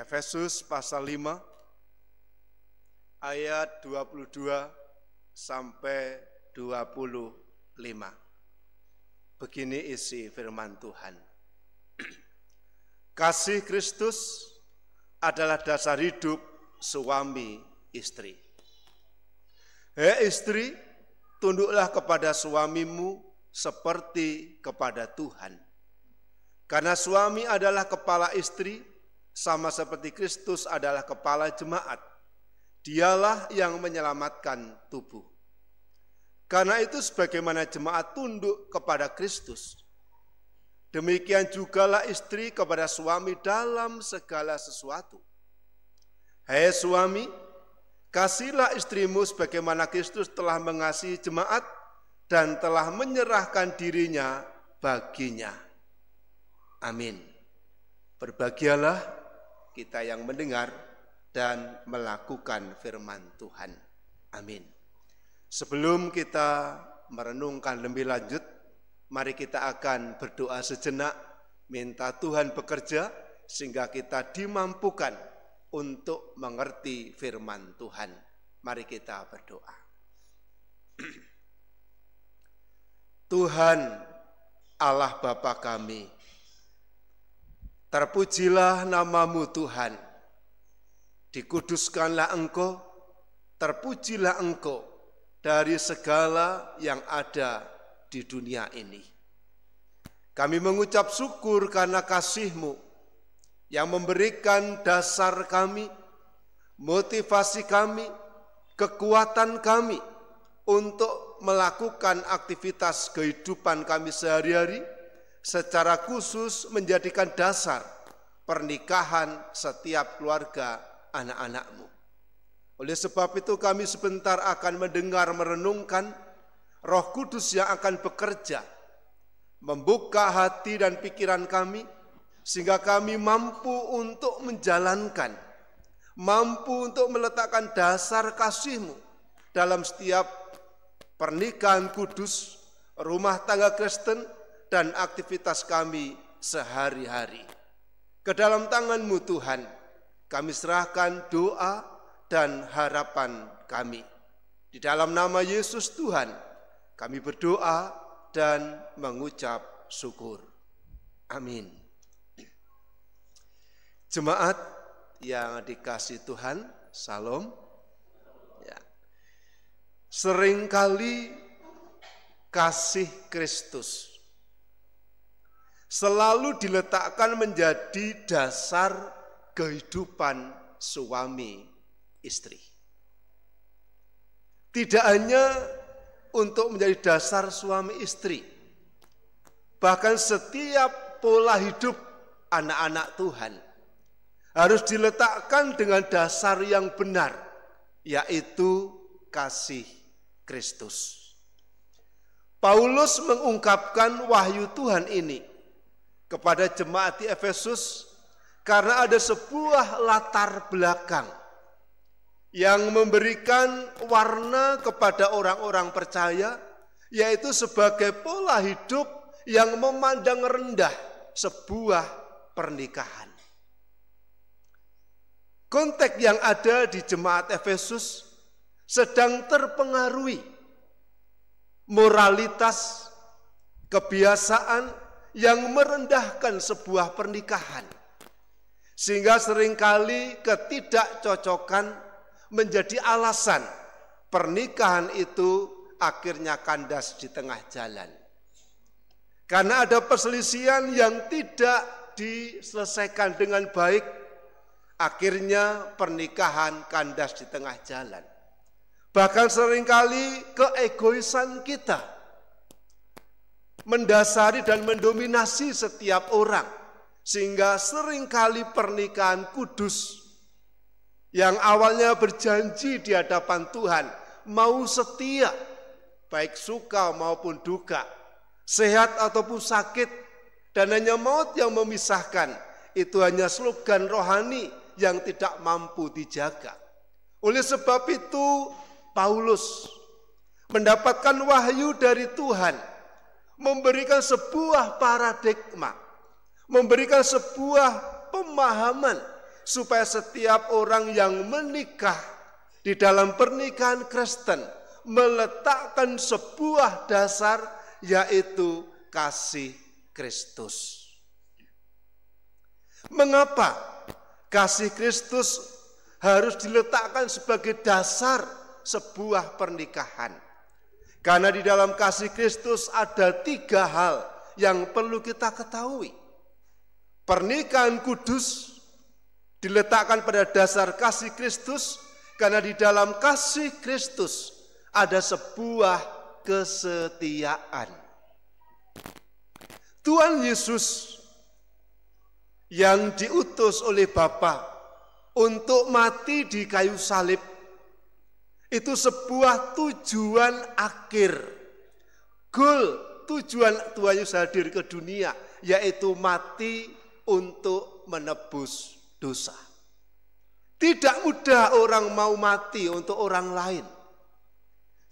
Efesus pasal 5 ayat 22 sampai 25. Begini isi firman Tuhan. Kasih Kristus adalah dasar hidup suami istri. Hei istri, tunduklah kepada suamimu seperti kepada Tuhan. Karena suami adalah kepala istri, sama seperti Kristus adalah kepala jemaat. Dialah yang menyelamatkan tubuh. Karena itu sebagaimana jemaat tunduk kepada Kristus, demikian jugalah istri kepada suami dalam segala sesuatu. Hai suami, kasihilah istrimu sebagaimana Kristus telah mengasihi jemaat dan telah menyerahkan dirinya baginya. Amin. Berbahagialah kita yang mendengar dan melakukan firman Tuhan. Amin. Sebelum kita merenungkan lebih lanjut, mari kita akan berdoa sejenak, minta Tuhan bekerja sehingga kita dimampukan untuk mengerti firman Tuhan. Mari kita berdoa. Tuhan Allah Bapa kami, terpujilah namamu Tuhan, dikuduskanlah Engkau, terpujilah Engkau dari segala yang ada di dunia ini. Kami mengucap syukur karena kasih-Mu yang memberikan dasar kami, motivasi kami, kekuatan kami untuk melakukan aktivitas kehidupan kami sehari-hari, secara khusus menjadikan dasar pernikahan setiap keluarga anak-anak-Mu. Oleh sebab itu kami sebentar akan mendengar merenungkan Roh Kudus yang akan bekerja, membuka hati dan pikiran kami, sehingga kami mampu untuk menjalankan, mampu untuk meletakkan dasar kasih-Mu dalam setiap pernikahan kudus, rumah tangga Kristen, dan aktivitas kami sehari-hari. Ke dalam tangan-Mu Tuhan, kami serahkan doa dan harapan kami. Di dalam nama Yesus Tuhan, kami berdoa dan mengucap syukur. Amin. Jemaat yang dikasihi Tuhan, Salam. Ya. Seringkali kasih Kristus selalu diletakkan menjadi dasar kehidupan suami istri. Tidak hanya untuk menjadi dasar suami istri, bahkan setiap pola hidup anak-anak Tuhan harus diletakkan dengan dasar yang benar, yaitu kasih Kristus. Paulus mengungkapkan wahyu Tuhan ini kepada jemaat di Efesus karena ada sebuah latar belakang yang memberikan warna kepada orang-orang percaya, yaitu sebagai pola hidup yang memandang rendah sebuah pernikahan. Konteks yang ada di jemaat Efesus sedang terpengaruhi moralitas, kebiasaan yang merendahkan sebuah pernikahan, sehingga seringkali ketidakcocokan menjadi alasan pernikahan itu akhirnya kandas di tengah jalan. Karena ada perselisihan yang tidak diselesaikan dengan baik, akhirnya pernikahan kandas di tengah jalan. Bahkan seringkali keegoisan kita mendasari dan mendominasi setiap orang, sehingga seringkali pernikahan kudus yang awalnya berjanji di hadapan Tuhan mau setia, baik suka maupun duka, sehat ataupun sakit, dan hanya maut yang memisahkan, itu hanya slogan rohani yang tidak mampu dijaga. Oleh sebab itu Paulus mendapatkan wahyu dari Tuhan, memberikan sebuah paradigma, memberikan sebuah pemahaman supaya setiap orang yang menikah di dalam pernikahan Kristen meletakkan sebuah dasar, yaitu kasih Kristus. Mengapa kasih Kristus harus diletakkan sebagai dasar sebuah pernikahan? Karena di dalam kasih Kristus ada 3 hal yang perlu kita ketahui. Pernikahan kudus diletakkan pada dasar kasih Kristus, karena di dalam kasih Kristus ada sebuah kesetiaan. Tuhan Yesus yang diutus oleh Bapa untuk mati di kayu salib, itu sebuah tujuan akhir. Goal, tujuan Tuhan Yesus hadir ke dunia, yaitu mati untuk menebus dosa. Tidak mudah orang mau mati untuk orang lain.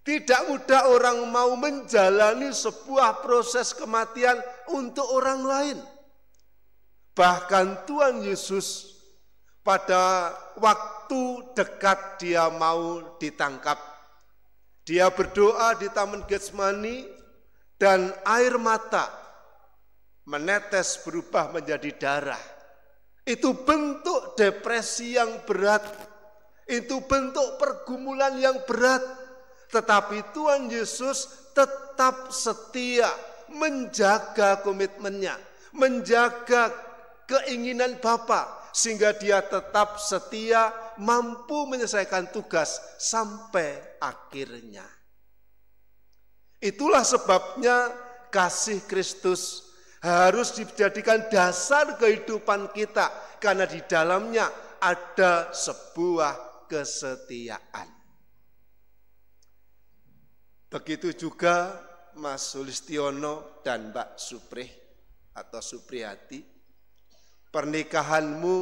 Tidak mudah orang mau menjalani sebuah proses kematian untuk orang lain. Bahkan Tuhan Yesus pada waktu dekat dia mau ditangkap, dia berdoa di Taman Getsemani dan air mata menetes berubah menjadi darah. Itu bentuk depresi yang berat, itu bentuk pergumulan yang berat. Tetapi Tuhan Yesus tetap setia menjaga komitmennya, menjaga keinginan Bapa, sehingga dia tetap setia mampu menyelesaikan tugas sampai akhirnya. Itulah sebabnya kasih Kristus harus dijadikan dasar kehidupan kita, karena di dalamnya ada sebuah kesetiaan. Begitu juga Mas Sulistiono dan Mbak Suprih atau Supriyati, pernikahanmu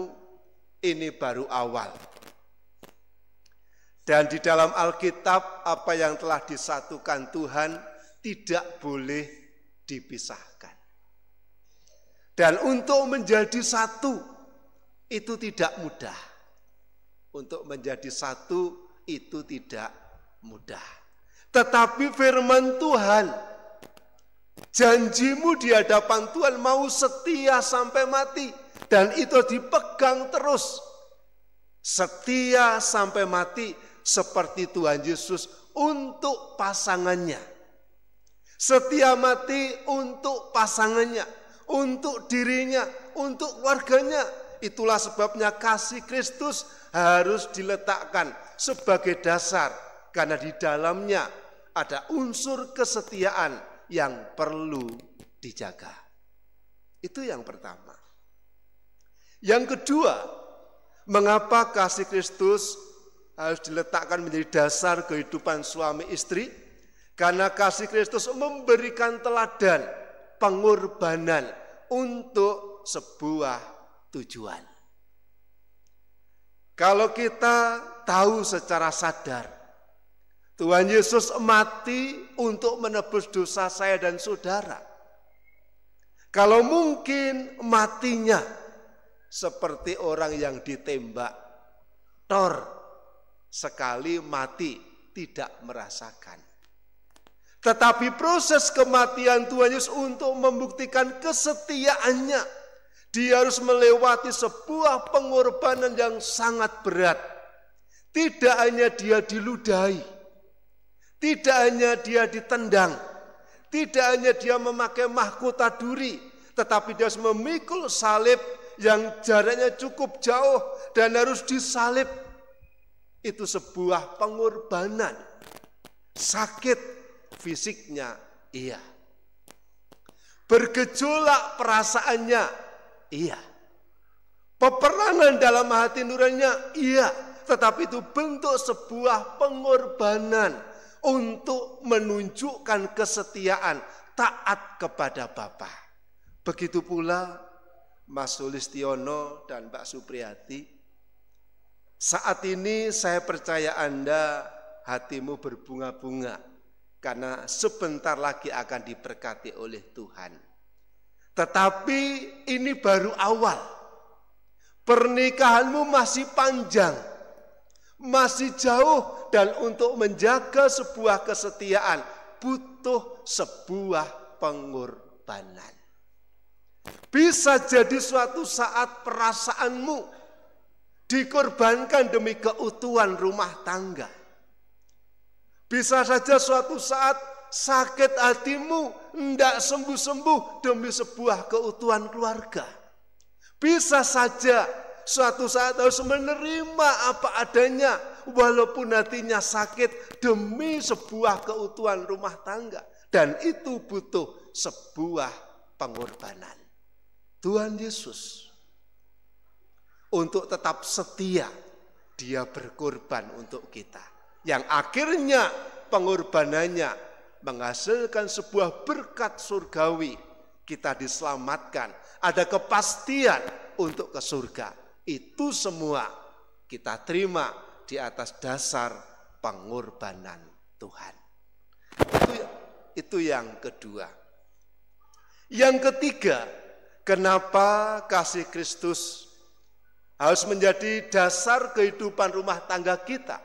ini baru awal. Dan di dalam Alkitab, apa yang telah disatukan Tuhan tidak boleh dipisahkan. Dan untuk menjadi satu itu tidak mudah. Untuk menjadi satu itu tidak mudah. Tetapi firman Tuhan, janjimu di hadapan Tuhan mau setia sampai mati. Dan itu dipegang terus. Setia sampai mati seperti Tuhan Yesus untuk pasangannya. Setia mati untuk pasangannya, untuk dirinya, untuk keluarganya. Itulah sebabnya kasih Kristus harus diletakkan sebagai dasar. Karena di dalamnya ada unsur kesetiaan yang perlu dijaga. Itu yang pertama. Yang kedua, mengapa kasih Kristus harus diletakkan menjadi dasar kehidupan suami istri? Karena kasih Kristus memberikan teladan pengorbanan untuk sebuah tujuan. Kalau kita tahu secara sadar, Tuhan Yesus mati untuk menebus dosa saya dan saudara. Kalau mungkin matinya seperti orang yang ditembak, tor, sekali mati tidak merasakan. Tetapi proses kematian Tuhan Yesus untuk membuktikan kesetiaannya, dia harus melewati sebuah pengorbanan yang sangat berat. Tidak hanya dia diludahi, tidak hanya dia ditendang, tidak hanya dia memakai mahkota duri, tetapi dia harus memikul salib yang jaraknya cukup jauh dan harus disalib. Itu sebuah pengorbanan. Sakit fisiknya, iya. Bergejolak perasaannya, iya. Peperangan dalam hati nuraninya, iya. Tetapi itu bentuk sebuah pengorbanan untuk menunjukkan kesetiaan, taat kepada Bapa. Begitu pula Mas Sulistiono dan Mbak Supriyati. Saat ini saya percaya Anda hatimu berbunga-bunga, karena sebentar lagi akan diberkati oleh Tuhan. Tetapi ini baru awal. Pernikahanmu masih panjang, masih jauh, dan untuk menjaga sebuah kesetiaan butuh sebuah pengorbanan. Bisa jadi suatu saat perasaanmu dikorbankan demi keutuhan rumah tangga. Bisa saja suatu saat sakit hatimu tidak sembuh-sembuh demi sebuah keutuhan keluarga. Bisa saja suatu saat harus menerima apa adanya walaupun hatinya sakit demi sebuah keutuhan rumah tangga. Dan itu butuh sebuah pengorbanan. Tuhan Yesus untuk tetap setia, dia berkorban untuk kita. Yang akhirnya pengorbanannya menghasilkan sebuah berkat surgawi. Kita diselamatkan, ada kepastian untuk ke surga. Itu semua kita terima di atas dasar pengorbanan Tuhan. Itu yang kedua. Yang ketiga, kenapa kasih Kristus harus menjadi dasar kehidupan rumah tangga kita?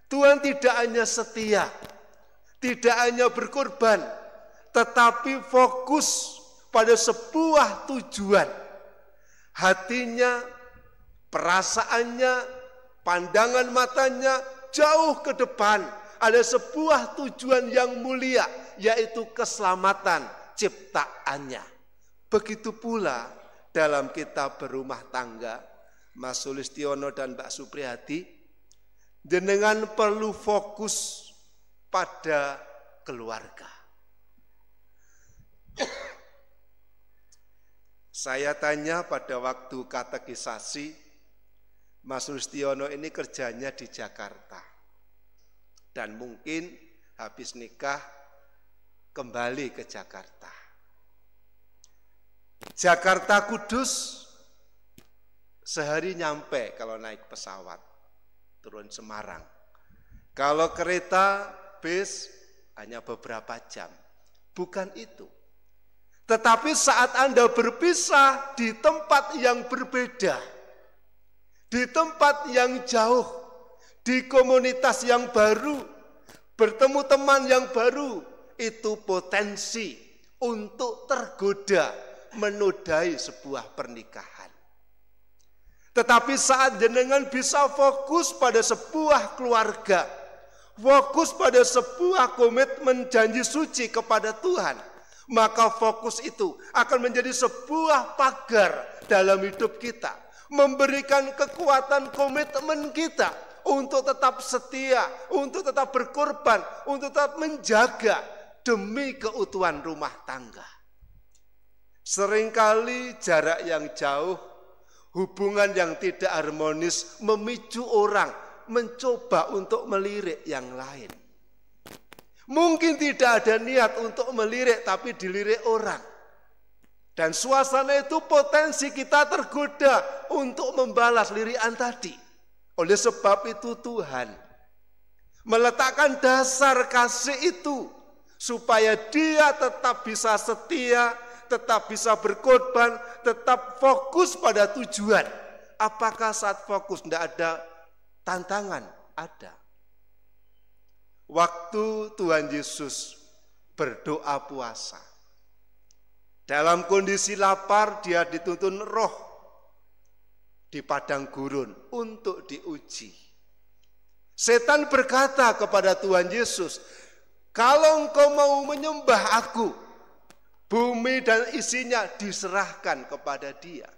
Tuhan tidak hanya setia, tidak hanya berkorban, tetapi fokus pada sebuah tujuan. Hatinya, perasaannya, pandangan matanya jauh ke depan. Ada sebuah tujuan yang mulia, yaitu keselamatan ciptaannya. Begitu pula dalam kitab berumah tangga, Mas Sulistiono dan Mbak Supriyati, jenengan perlu fokus pada keluarga. Saya tanya pada waktu katekisasi, Mas Sulistiono ini kerjanya di Jakarta. Dan mungkin habis nikah kembali ke Jakarta. Jakarta Kudus sehari nyampe kalau naik pesawat, turun Semarang. Kalau kereta, bis hanya beberapa jam. Bukan itu. Tetapi saat Anda berpisah di tempat yang berbeda, di tempat yang jauh, di komunitas yang baru, bertemu teman yang baru, itu potensi untuk tergoda menodai sebuah pernikahan. Tetapi saat jenengan bisa fokus pada sebuah keluarga, fokus pada sebuah komitmen janji suci kepada Tuhan, maka fokus itu akan menjadi sebuah pagar dalam hidup kita, memberikan kekuatan komitmen kita untuk tetap setia, untuk tetap berkorban, untuk tetap menjaga demi keutuhan rumah tangga. Seringkali jarak yang jauh, hubungan yang tidak harmonis memicu orang mencoba untuk melirik yang lain. Mungkin tidak ada niat untuk melirik, tapi dilirik orang. Dan suasana itu potensi kita tergoda untuk membalas lirikan tadi. Oleh sebab itu Tuhan meletakkan dasar kasih itu supaya dia tetap bisa setia, tetap bisa berkorban, tetap fokus pada tujuan. Apakah saat fokus tidak ada tantangan? Ada. Waktu Tuhan Yesus berdoa puasa, dalam kondisi lapar dia dituntun Roh di padang gurun untuk diuji. Setan berkata kepada Tuhan Yesus, kalau engkau mau menyembah aku, bumi dan isinya diserahkan kepada dia.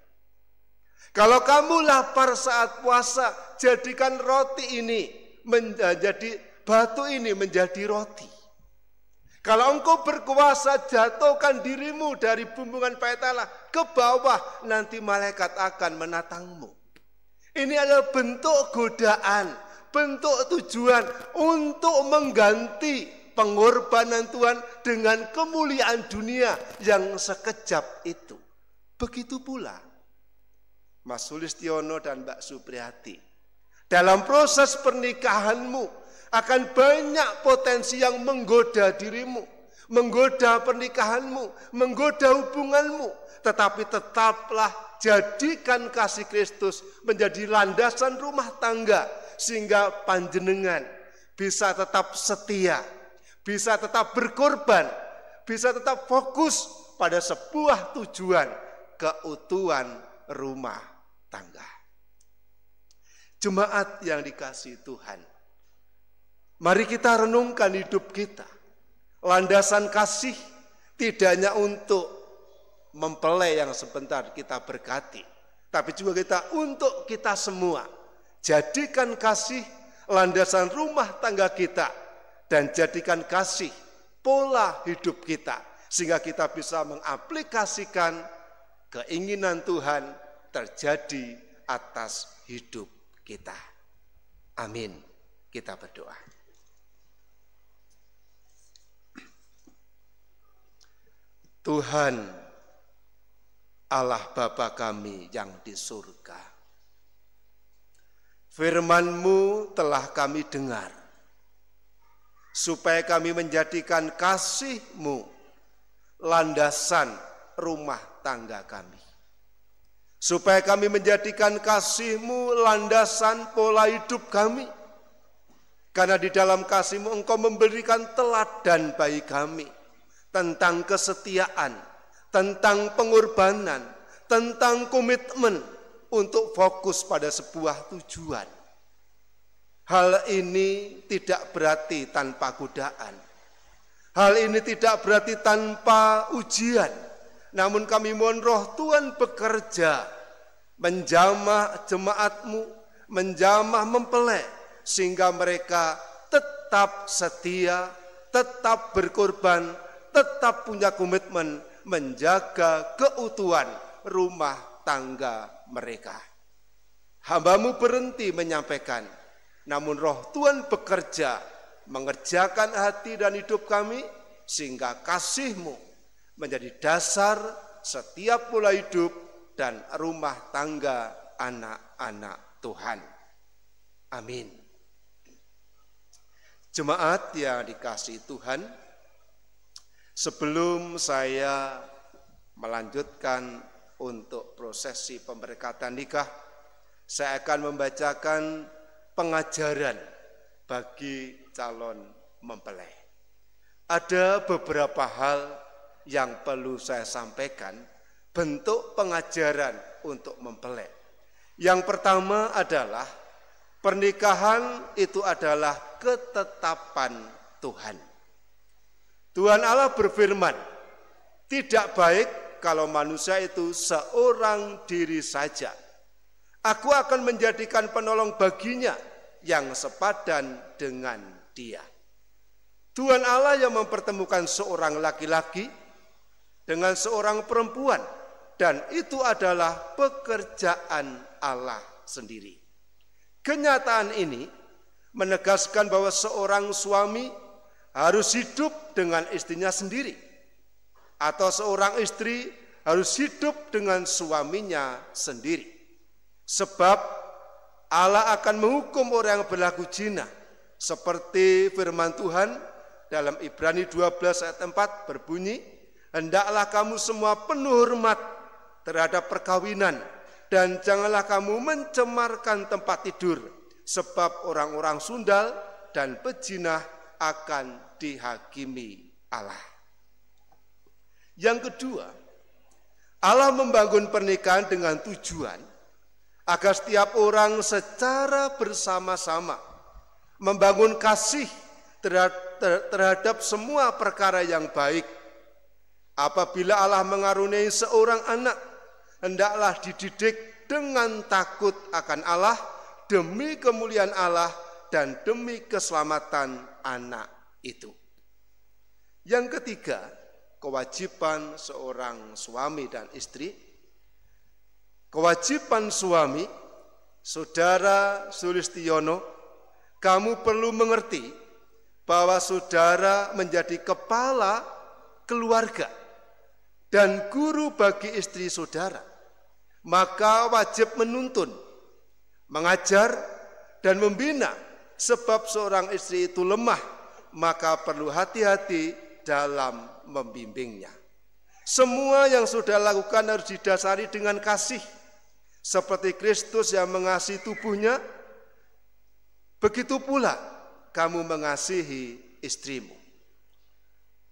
Kalau kamu lapar saat puasa, jadikan roti ini menjadi batu ini menjadi roti. Kalau engkau berkuasa, jatuhkan dirimu dari bumbungan petala ke bawah, nanti malaikat akan menatangmu. Ini adalah bentuk godaan, bentuk tujuan untuk mengganti pengorbanan Tuhan dengan kemuliaan dunia yang sekejap itu. Begitu pula Mas Sulistiono dan Mbak Supriyati. Dalam proses pernikahanmu akan banyak potensi yang menggoda dirimu, menggoda pernikahanmu, menggoda hubunganmu. Tetapi tetaplah jadikan kasih Kristus menjadi landasan rumah tangga, sehingga panjenengan bisa tetap setia, bisa tetap berkorban, bisa tetap fokus pada sebuah tujuan, keutuhan rumah tangga. Jemaat yang dikasihi Tuhan, mari kita renungkan hidup kita. Landasan kasih tidak hanya untuk mempelai yang sebentar kita berkati, tapi juga untuk kita semua. Jadikan kasih landasan rumah tangga kita, dan jadikan kasih pola hidup kita, sehingga kita bisa mengaplikasikan keinginan Tuhan terjadi atas hidup kita. Amin. Kita berdoa. Tuhan, Allah Bapa kami yang di surga, firman-Mu telah kami dengar, supaya kami menjadikan kasih-Mu landasan rumah tangga kami. Supaya kami menjadikan kasih-Mu landasan pola hidup kami. Karena di dalam kasih-Mu Engkau memberikan teladan bagi kami tentang kesetiaan, tentang pengorbanan, tentang komitmen untuk fokus pada sebuah tujuan. Hal ini tidak berarti tanpa godaan. Hal ini tidak berarti tanpa ujian. Namun kami mohon Roh Tuhan bekerja, menjamah jemaat-Mu, menjamah mempelai, sehingga mereka tetap setia, tetap berkorban, tetap punya komitmen menjaga keutuhan rumah tangga mereka. Hamba-Mu berhenti menyampaikan, namun Roh Tuhan bekerja, mengerjakan hati dan hidup kami, sehingga kasih-Mu menjadi dasar setiap pola hidup dan rumah tangga anak-anak Tuhan. Amin. Jemaat yang dikasihi Tuhan, sebelum saya melanjutkan untuk prosesi pemberkatan nikah, saya akan membacakan pengajaran bagi calon mempelai. Ada beberapa hal yang perlu saya sampaikan, bentuk pengajaran untuk mempelai. Yang pertama adalah pernikahan itu adalah ketetapan Tuhan. Tuhan Allah berfirman, tidak baik kalau manusia itu seorang diri saja. Aku akan menjadikan penolong baginya yang sepadan dengan dia. Tuhan Allah yang mempertemukan seorang laki-laki dengan seorang perempuan, dan itu adalah pekerjaan Allah sendiri. Kenyataan ini menegaskan bahwa seorang suami harus hidup dengan istrinya sendiri, atau seorang istri harus hidup dengan suaminya sendiri. Sebab Allah akan menghukum orang yang berlaku zina, seperti firman Tuhan dalam Ibrani 12 ayat 4 berbunyi, hendaklah kamu semua penuh hormat terhadap perkawinan, dan janganlah kamu mencemarkan tempat tidur, sebab orang-orang sundal dan pejinah akan dihakimi Allah. Yang kedua, Allah membangun pernikahan dengan tujuan agar setiap orang secara bersama-sama membangun kasih terhadap semua perkara yang baik. Apabila Allah mengaruniai seorang anak, hendaklah dididik dengan takut akan Allah, demi kemuliaan Allah dan demi keselamatan anak itu. Yang ketiga, kewajiban seorang suami dan istri. Kewajiban suami, Saudara Sulistiono, kamu perlu mengerti bahwa saudara menjadi kepala keluarga dan guru bagi istri saudara, maka wajib menuntun, mengajar, dan membina. Sebab seorang istri itu lemah, maka perlu hati-hati dalam membimbingnya. Semua yang saudara lakukan harus didasari dengan kasih. Seperti Kristus yang mengasihi tubuhnya, begitu pula kamu mengasihi istrimu.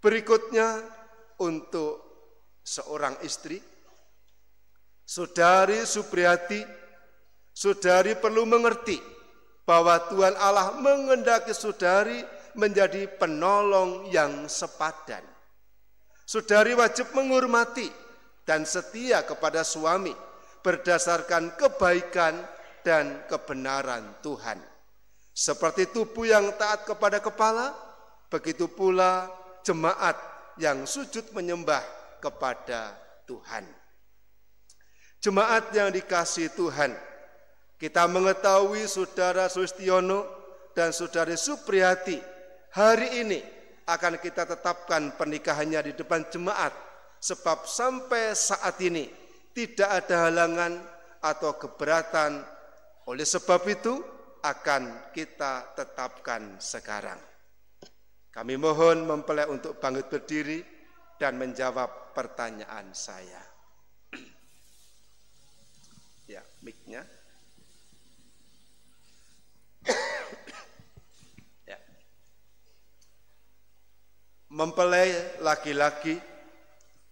Berikutnya untuk seorang istri, Saudari Supriyati, saudari perlu mengerti bahwa Tuhan Allah menghendaki saudari menjadi penolong yang sepadan. Saudari wajib menghormati dan setia kepada suami berdasarkan kebaikan dan kebenaran Tuhan. Seperti tubuh yang taat kepada kepala, begitu pula jemaat yang sujud menyembah kepada Tuhan. Jemaat yang dikasihi Tuhan, kita mengetahui Saudara Sulistiono dan Saudari Supriyati hari ini akan kita tetapkan pernikahannya di depan jemaat, sebab sampai saat ini tidak ada halangan atau keberatan. Oleh sebab itu akan kita tetapkan sekarang. Kami mohon mempelai untuk bangkit berdiri dan menjawab pertanyaan saya. Ya, mic-nya. Ya. Mempelai laki-laki,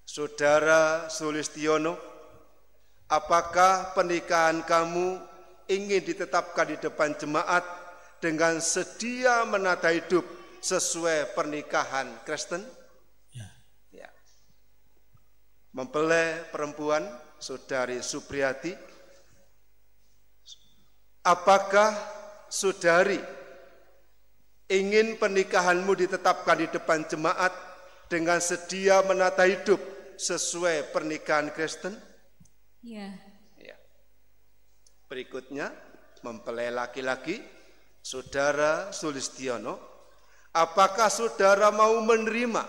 Saudara Sulistiono, apakah pernikahan kamu ingin ditetapkan di depan jemaat dengan sedia menata hidup sesuai pernikahan Kristen? Ya. Ya. Mempelai perempuan, Saudari Supriyati, apakah saudari ingin pernikahanmu ditetapkan di depan jemaat dengan sedia menata hidup sesuai pernikahan Kristen? Ya. Ya. Berikutnya, mempelai laki-laki, Saudara Sulistiono, apakah saudara mau menerima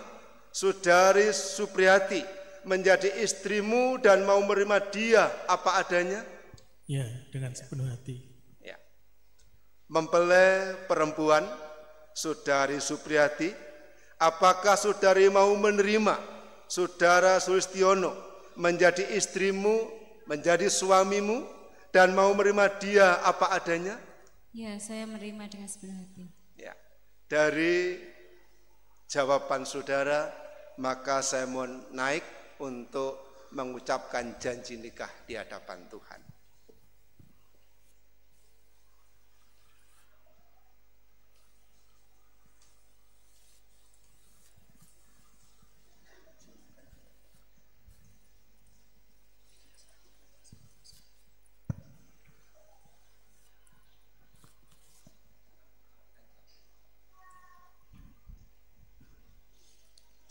Saudari Supriyati menjadi istrimu dan mau menerima dia apa adanya? Ya, dengan sepenuh hati. Ya. Mempelai perempuan, Saudari Supriyati, apakah saudari mau menerima Saudara Sulistiono menjadi istrimu, menjadi suamimu, dan mau menerima dia apa adanya? Ya, saya menerima dengan sepenuh hati. Ya. Dari jawaban saudara, maka saya mohon naik untuk mengucapkan janji nikah di hadapan Tuhan.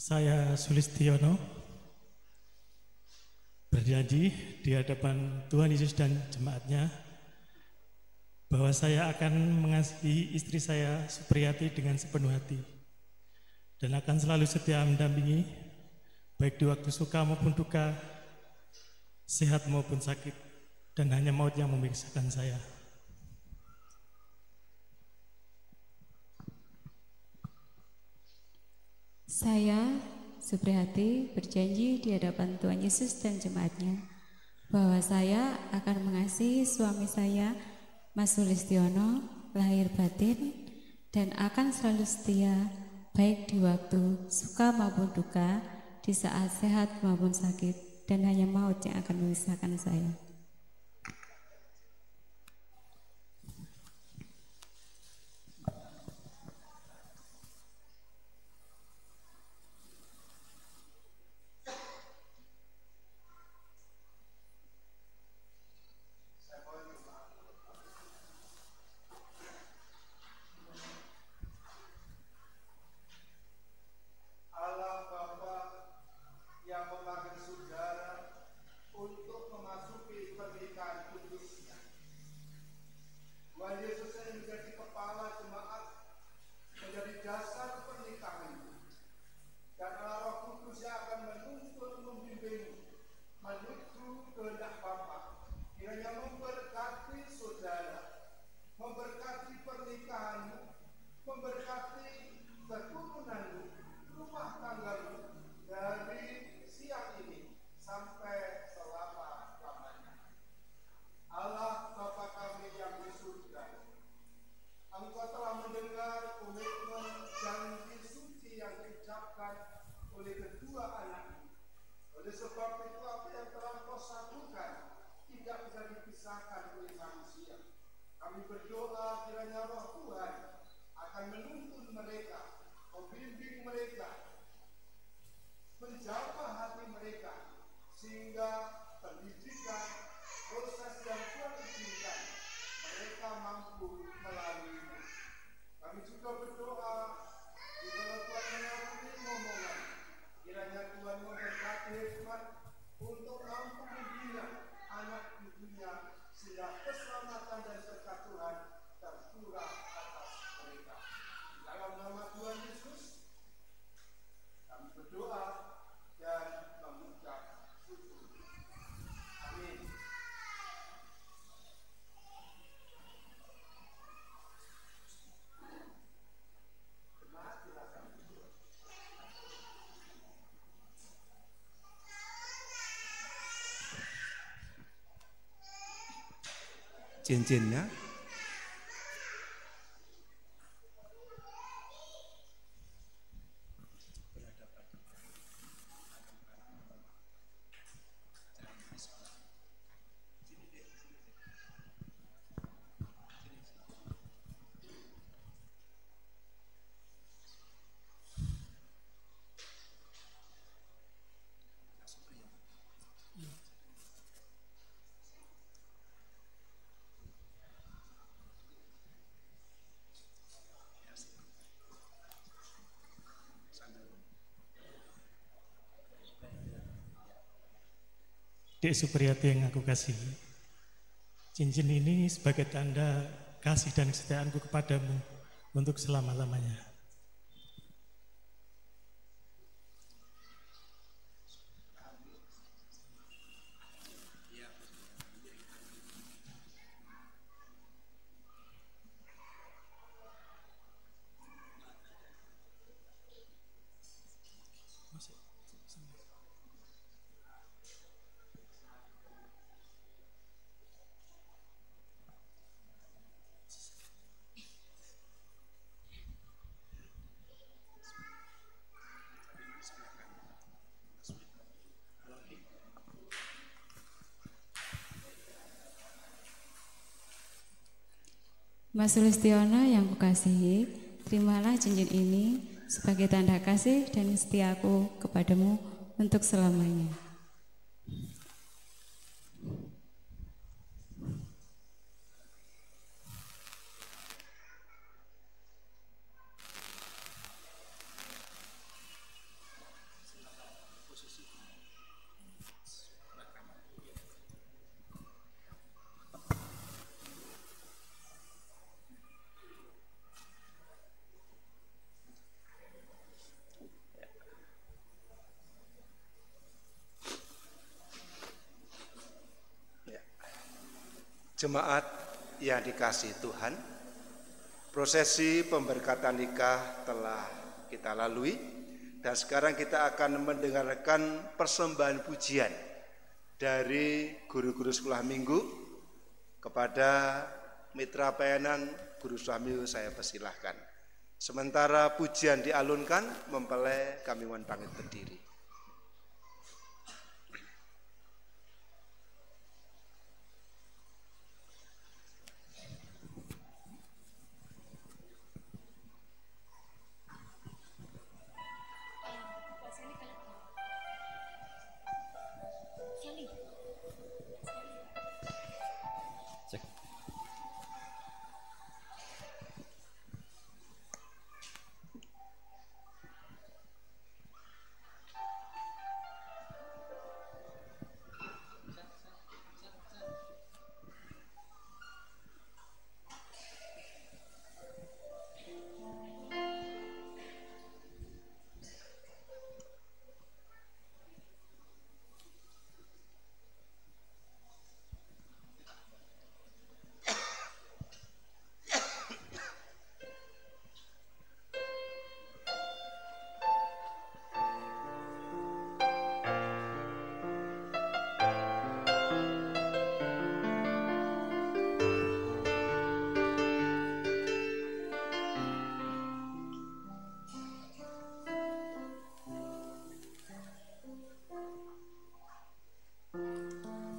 Saya Sulistiono berjanji di hadapan Tuhan Yesus dan jemaatnya bahwa saya akan mengasihi istri saya Supriyati dengan sepenuh hati dan akan selalu setia mendampingi baik di waktu suka maupun duka, sehat maupun sakit, dan hanya maut yang memisahkan saya. Saya, Supriyati, berjanji di hadapan Tuhan Yesus dan jemaatnya bahwa saya akan mengasihi suami saya, Mas Sulistiono, lahir batin, dan akan selalu setia baik di waktu suka maupun duka, di saat sehat maupun sakit, dan hanya maut yang akan memisahkan saya. Allah Bapa yang memanggil saudara untuk memasuki tidak bisa dipisahkan oleh manusia. Kami berdoa kiranya Roh Tuhan akan menuntun mereka, membimbing mereka, menjamah hati mereka, sehingga pendidikan, proses yang Tuhan izinkan, mereka mampu melaluinya. Kami juga berdoa, di dalam Tuhan mengampuni ngomongan, kiranya Tuhan memberkati hikmat untuk mampu membina anak cucunya, sehingga keselamatan dan berkat Tuhan tercurah atas mereka. Dalam nama Tuhan Yesus, kami berdoa dan mengucap syukur. Amin. Cincinnya Dek Supriyati yang aku kasihi, cincin ini sebagai tanda kasih dan kesetiaanku kepadamu untuk selama-lamanya. Mas Sulistiono yang kukasihi, terimalah cincin ini sebagai tanda kasih dan setiaku kepadamu untuk selamanya. Jemaat yang dikasihi Tuhan, prosesi pemberkatan nikah telah kita lalui dan sekarang kita akan mendengarkan persembahan pujian dari guru-guru sekolah minggu. Kepada mitra pelayanan guru suami saya persilahkan. Sementara pujian dialunkan, mempelai kami mohon pamit berdiri.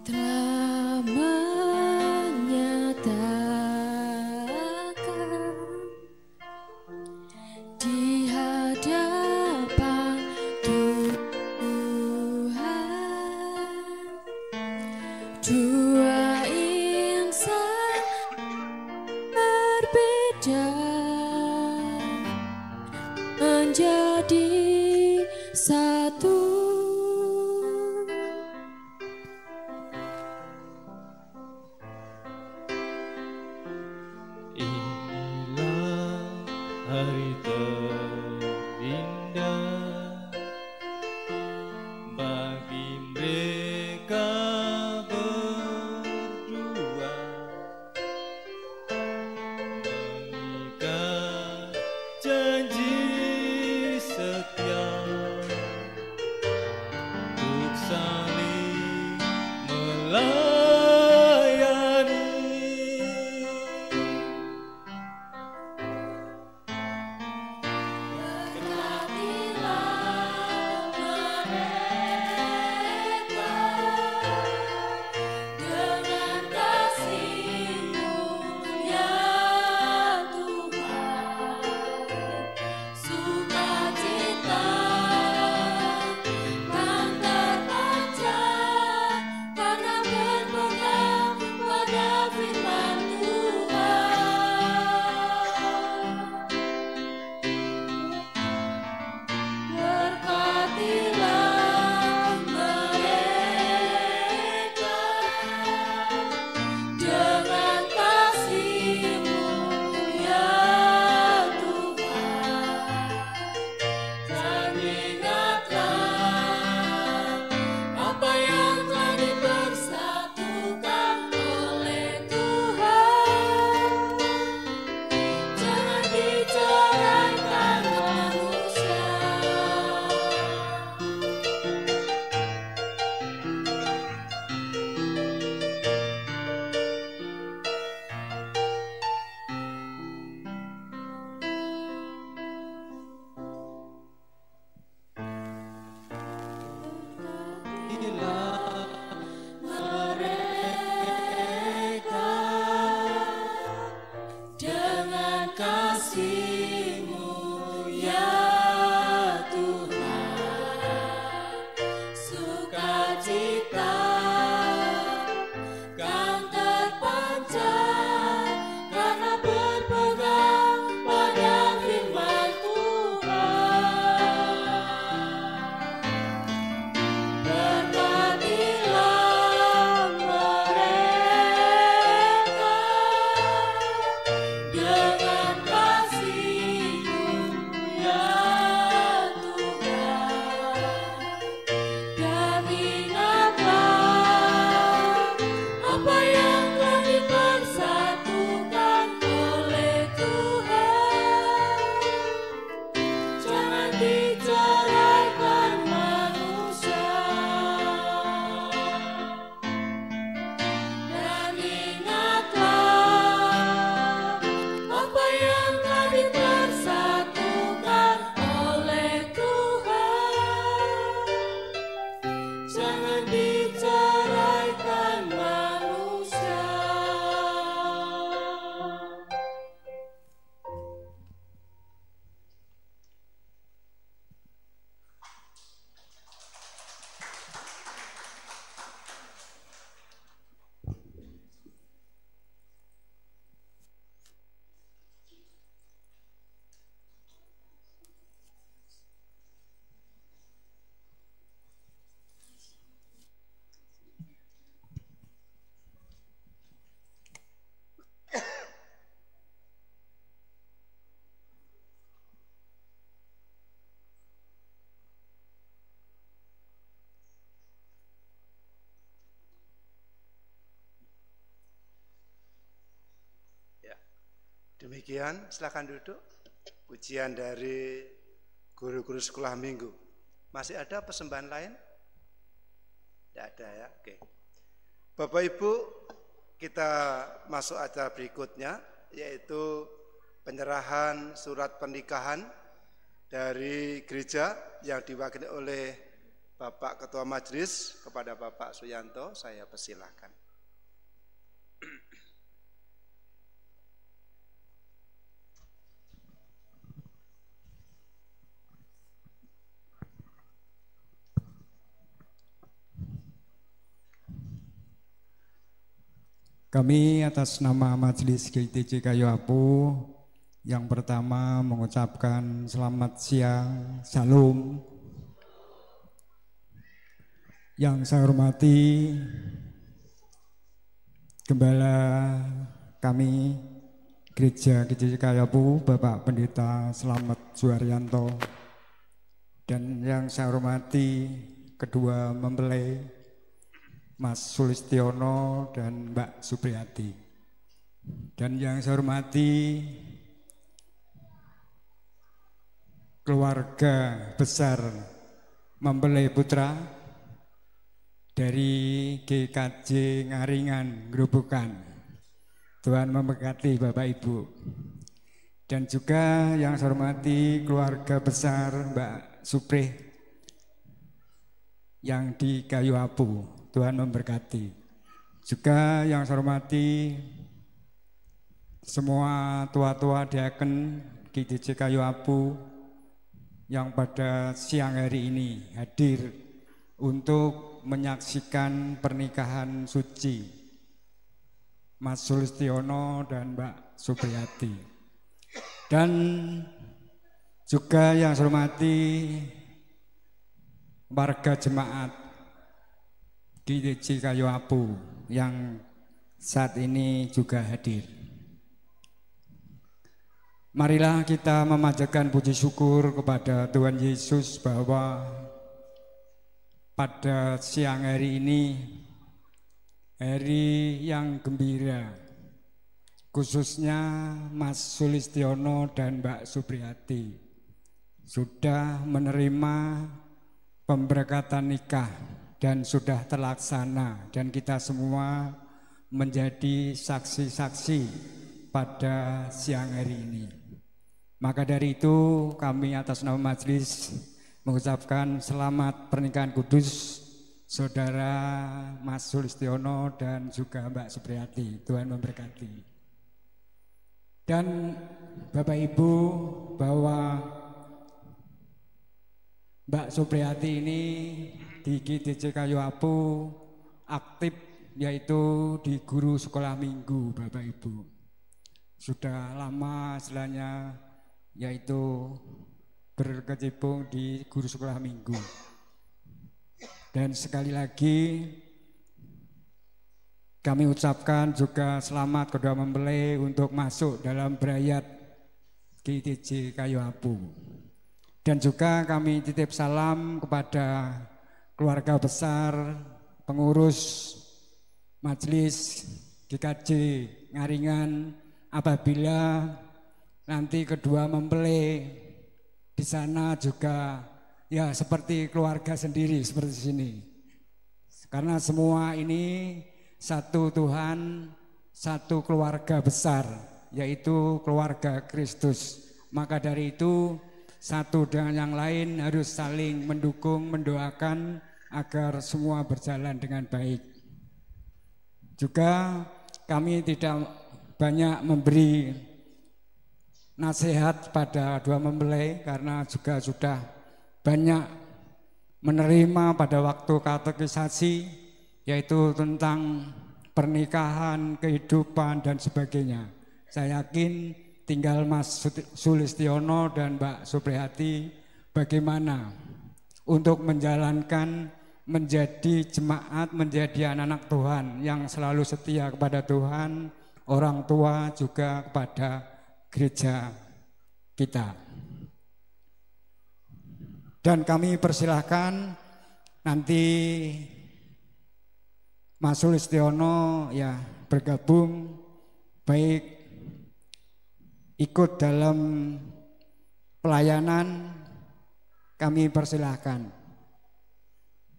Drama Dua insan berbeda menjadi satu. Inilah hari terindah bagi mereka berdua, mengikat janji setia untuk saling melayani. Berkatilah mereka dengan kasih-Mu ya Tuhan, sukacita kan terpancar karena berpegang pada firman Tuhan. Berkatilah mereka dengan kasih-Mu ya Tuhan, dan ingatlah apa yang telah dipersatukan oleh Tuhan, jangan diceraikan manusia. Mereka dengan kasih-Mu ya Tuhan, sukacita kan terpancar karena berpegang pada firman Tuhan. Berkatilah mereka dengan kasih-Mu ya Tuhan, dan ingatlah apa yang telah dipersatukan oleh Tuhan, jangan diceraikan manusia. Dan ingatlah apa yang telah dipersatukan oleh Tuhan, jangan diceraikan manusia. Ya, demikian, silakan duduk. Pujian dari guru-guru sekolah minggu. Masih ada persembahan lain? Tidak ada ya, oke. Bapak Ibu, kita masuk acara berikutnya, yaitu penyerahan surat pernikahan dari gereja yang diwakili oleh Bapak Ketua Majelis kepada Bapak Suyanto. Saya persilahkan. Kami atas nama Majelis GTC Kayu Apu yang pertama mengucapkan selamat siang, salam. Yang saya hormati Gembala kami Gereja GTC Kayu Apu, Bapak Pendeta Slamet Juarianto, dan yang saya hormati kedua mempelai Mas Sulistiono dan Mbak Supriyati, dan yang saya hormati keluarga besar mempelai putra dari GKJ Ngaringan Grobogan. Tuhan memberkati Bapak Ibu. Dan juga yang saya hormati keluarga besar Mbak Suprih yang di Kayu Apu. Tuhan memberkati. Juga yang saya hormati semua tua-tua diaken GTC Kayu Apu yang pada siang hari ini hadir untuk menyaksikan pernikahan suci Mas Sulistiono dan Mbak Supriyati. Dan juga yang saya hormati warga jemaat GTC Kayu Apu yang saat ini juga hadir. Marilah kita memanjatkan puji syukur kepada Tuhan Yesus bahwa pada siang hari ini, hari yang gembira, khususnya Mas Sulistiono dan Mbak Supriyati sudah menerima pemberkatan nikah dan sudah terlaksana, dan kita semua menjadi saksi-saksi pada siang hari ini. Maka dari itu kami atas nama majelis mengucapkan selamat pernikahan kudus Saudara Mas Sulistiono dan juga Mbak Supriyati. Tuhan memberkati. Dan Bapak Ibu, bahwa Mbak Supriyati ini di GTC Kayu Apu aktif yaitu di guru sekolah minggu, Bapak Ibu. Sudah lama istilahnya yaitu berkecimpung di guru sekolah minggu. Dan sekali lagi kami ucapkan juga selamat kedua mempelai untuk masuk dalam brayat GTC Kayu Apu. Dan juga kami titip salam kepada keluarga besar pengurus majelis GKJ Ngaringan, apabila nanti kedua mempelai di sana juga ya seperti keluarga sendiri seperti sini. Karena semua ini satu Tuhan, satu keluarga besar, yaitu keluarga Kristus. Maka dari itu satu dengan yang lain harus saling mendukung, mendoakan agar semua berjalan dengan baik. Juga kami tidak banyak memberi nasihat pada dua mempelai karena juga sudah banyak menerima pada waktu katekisasi, yaitu tentang pernikahan, kehidupan dan sebagainya. Saya yakin tinggal Mas Sulistiono dan Mbak Supriyati bagaimana untuk menjalankan menjadi jemaat, menjadi anak-anak Tuhan yang selalu setia kepada Tuhan, orang tua juga kepada gereja kita. Dan kami persilahkan nanti Mas Sulistiono ya bergabung, baik ikut dalam pelayanan, kami persilahkan.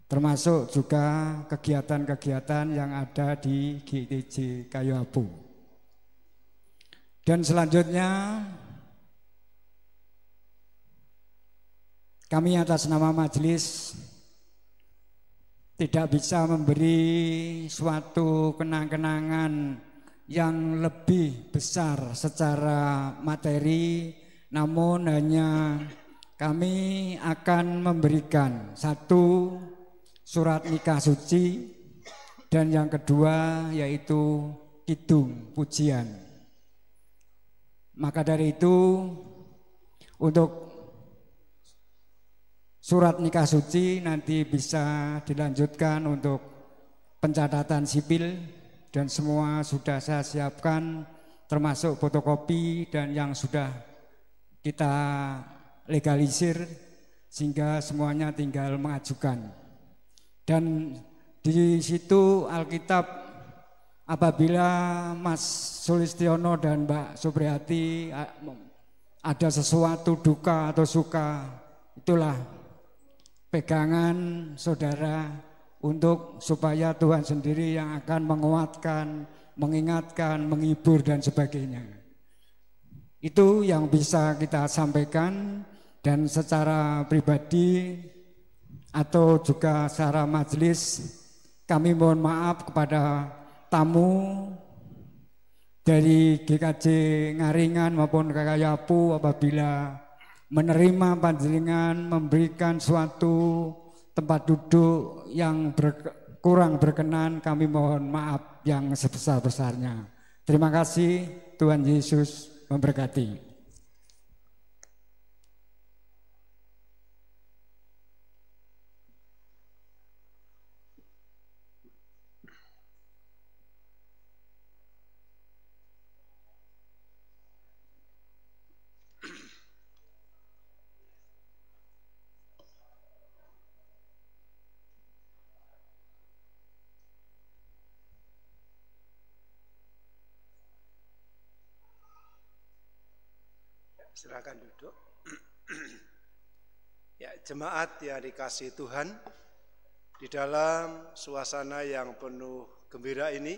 Termasuk juga kegiatan-kegiatan yang ada di GTC Kayu Apu. Dan selanjutnya kami atas nama majelis tidak bisa memberi suatu kenang-kenangan yang lebih besar secara materi, namun hanya kami akan memberikan satu surat nikah suci, dan yang kedua yaitu kidung pujian. Maka dari itu untuk surat nikah suci nanti bisa dilanjutkan untuk pencatatan sipil dan semua sudah saya siapkan termasuk fotokopi dan yang sudah kita legalisir sehingga semuanya tinggal mengajukan. Dan di situ Alkitab apabila Mas Sulistiono dan Mbak Supriyati ada sesuatu duka atau suka, itulah pegangan saudara untuk supaya Tuhan sendiri yang akan menguatkan, mengingatkan, menghibur dan sebagainya. Itu yang bisa kita sampaikan, dan secara pribadi atau juga secara majelis kami mohon maaf kepada tamu dari GKJ Ngaringan maupun Kakayapu apabila menerima panjenengan memberikan suatu tempat duduk yang kurang berkenan, kami mohon maaf yang sebesar-besarnya. Terima kasih, Tuhan Yesus memberkati. Silakan duduk. Ya, jemaat yang dikasihi Tuhan, di dalam suasana yang penuh gembira ini,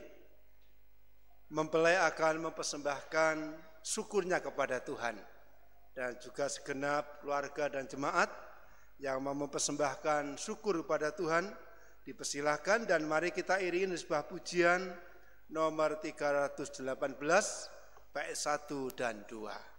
mempelai akan mempersembahkan syukurnya kepada Tuhan, dan juga segenap keluarga dan jemaat yang mau mempersembahkan syukur kepada Tuhan, dipersilahkan dan mari kita iringi sebuah pujian nomor 318, bait 1 dan 2.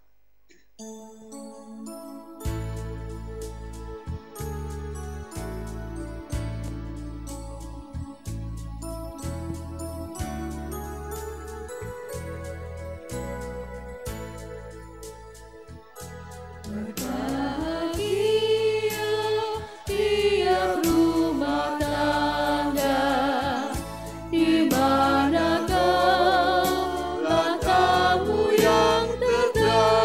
Langkahmu yang tegak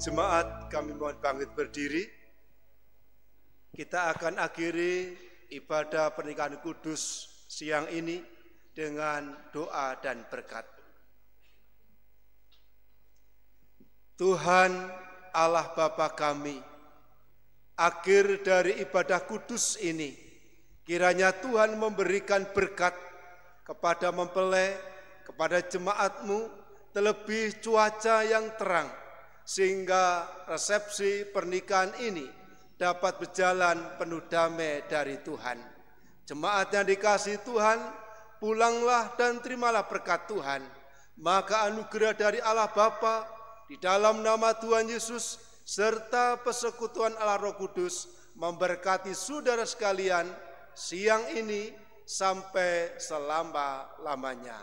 Jemaat, kami mohon bangkit berdiri. Kita akan akhiri ibadah pernikahan kudus siang ini dengan doa dan berkat. Tuhan Allah Bapa kami, akhir dari ibadah kudus ini, kiranya Tuhan memberikan berkat kepada mempelai, kepada jemaat-Mu, terlebih cuaca yang terang, sehingga resepsi pernikahan ini dapat berjalan penuh damai dari Tuhan. Jemaat yang dikasihi Tuhan, pulanglah dan terimalah berkat Tuhan. Maka anugerah dari Allah Bapa, di dalam nama Tuhan Yesus, serta persekutuan Allah Roh Kudus, memberkati saudara sekalian siang ini sampai selama-lamanya.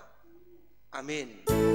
Amin.